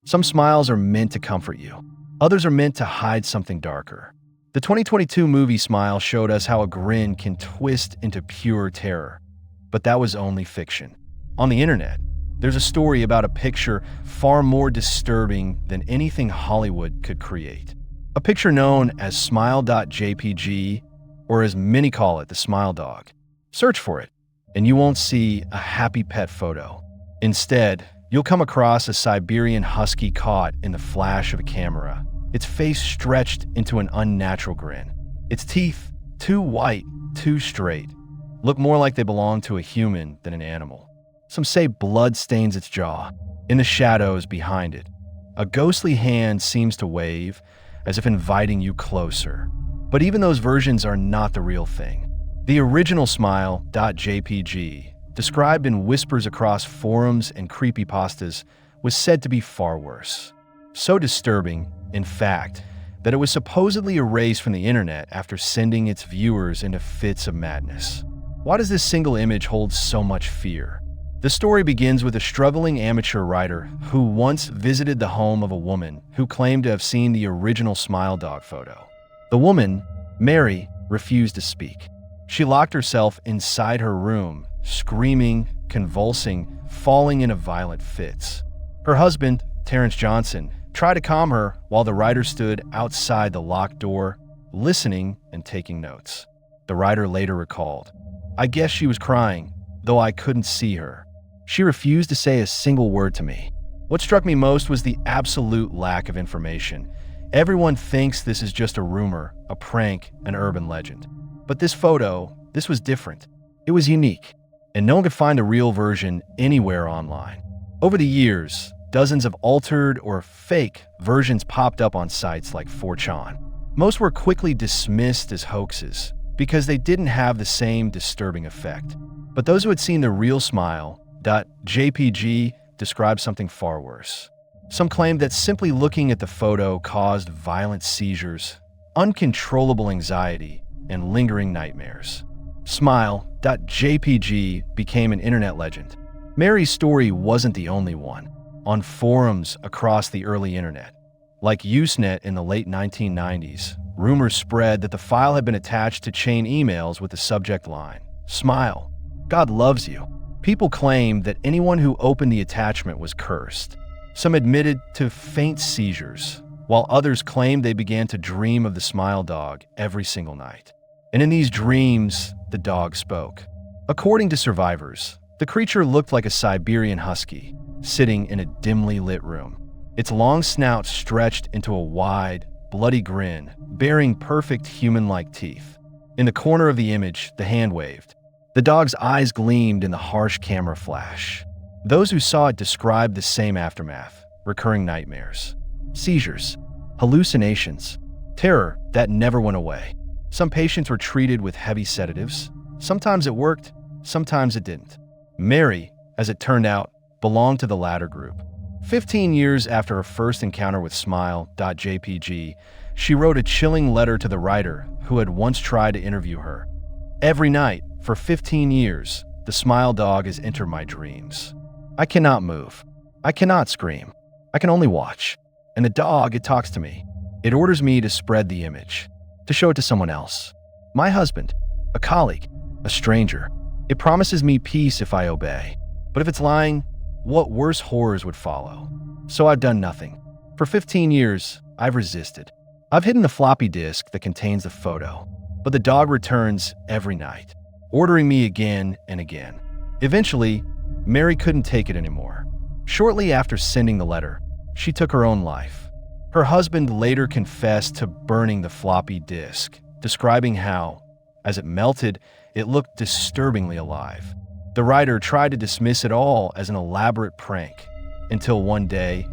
Some smiles are meant to comfort you. Others are meant to hide something darker. The 2022 movie Smile showed us how a grin can twist into pure terror. But that was only fiction. On the internet, there's a story about a picture far more disturbing than anything Hollywood could create. A picture known as Smile.jpg, or as many call it, the Smile Dog. Search for it, and you won't see a happy pet photo. Instead, you'll come across a Siberian husky caught in the flash of a camera, its face stretched into an unnatural grin. Its teeth, too white, too straight, look more like they belong to a human than an animal. Some say blood stains its jaw. In the shadows behind it, a ghostly hand seems to wave, as if inviting you closer. But even those versions are not the real thing. The original Smile.jpg, described in whispers across forums and creepypastas, was said to be far worse. So disturbing, in fact, that it was supposedly erased from the internet after sending its viewers into fits of madness. Why does this single image hold so much fear? The story begins with a struggling amateur writer who once visited the home of a woman who claimed to have seen the original Smile Dog photo. The woman, Mary, refused to speak. She locked herself inside her room, screaming, convulsing, falling into violent fits. Her husband, Terrence Johnson, tried to calm her while the writer stood outside the locked door, listening and taking notes. The writer later recalled, "I guess she was crying, though I couldn't see her. She refused to say a single word to me." What struck me most was the absolute lack of information. Everyone thinks this is just a rumor, a prank, an urban legend. But this photo, this was different. It was unique, and no one could find the real version anywhere online. Over the years, dozens of altered or fake versions popped up on sites like 4chan. Most were quickly dismissed as hoaxes because they didn't have the same disturbing effect. But those who had seen the real Smile.jpg described something far worse. Some claimed that simply looking at the photo caused violent seizures, uncontrollable anxiety, and lingering nightmares. Smile.jpg became an internet legend. Mary's story wasn't the only one. On forums across the early internet, like Usenet in the late 1990s, rumors spread that the file had been attached to chain emails with the subject line, "Smile, God loves you." People claimed that anyone who opened the attachment was cursed. Some admitted to faint seizures, while others claimed they began to dream of the Smile Dog every single night. And in these dreams, the dog spoke. According to survivors, the creature looked like a Siberian husky, sitting in a dimly lit room. Its long snout stretched into a wide, bloody grin, bearing perfect human-like teeth. In the corner of the image, the hand waved. The dog's eyes gleamed in the harsh camera flash. Those who saw it described the same aftermath: recurring nightmares, seizures, hallucinations, terror that never went away. Some patients were treated with heavy sedatives. Sometimes it worked, sometimes it didn't. Mary, as it turned out, belonged to the latter group. 15 years after her first encounter with Smile.jpg, she wrote a chilling letter to the writer who had once tried to interview her. "Every night, for 15 years, the Smile Dog has entered my dreams. I cannot move. I cannot scream. I can only watch. And the dog, it talks to me. It orders me to spread the image, to show it to someone else. My husband, a colleague, a stranger. It promises me peace if I obey. But if it's lying, what worse horrors would follow? So I've done nothing. For 15 years, I've resisted. I've hidden the floppy disk that contains the photo. But the dog returns every night, ordering me again and again. Eventually, Mary couldn't take it anymore. Shortly after sending the letter, she took her own life. Her husband later confessed to burning the floppy disk, describing how, as it melted, it looked disturbingly alive. The writer tried to dismiss it all as an elaborate prank, until one day,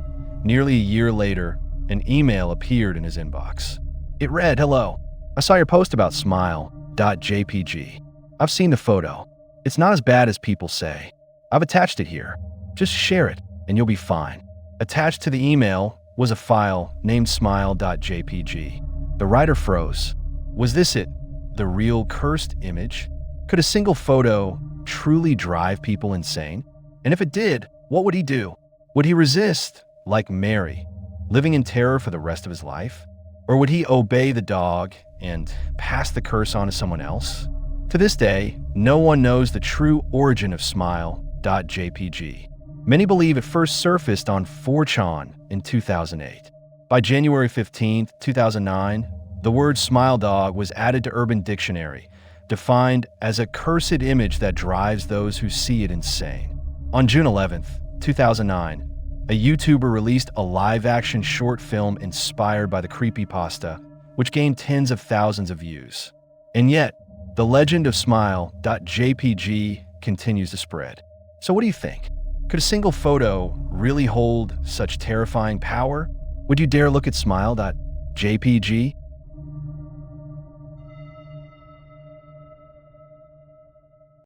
nearly a year later, an email appeared in his inbox. It read, "Hello, I saw your post about Smile.jpg. I've seen the photo. It's not as bad as people say. I've attached it here. Just share it, and you'll be fine." Attached to the email was a file named Smile.jpg. The writer froze. Was this it? The real cursed image? Could a single photo truly drive people insane? And if it did, what would he do? Would he resist? like Mary, living in terror for the rest of his life? Or would he obey the dog and pass the curse on to someone else? To this day, no one knows the true origin of Smile.jpg. Many believe it first surfaced on 4chan in 2008. By January 15, 2009, the word smile dog was added to Urban Dictionary, defined as a cursed image that drives those who see it insane. On June 11, 2009, a YouTuber released a live-action short film inspired by the creepypasta, which gained tens of thousands of views. And yet, the legend of Smile.jpg continues to spread. So what do you think? Could a single photo really hold such terrifying power? Would you dare look at Smile.jpg?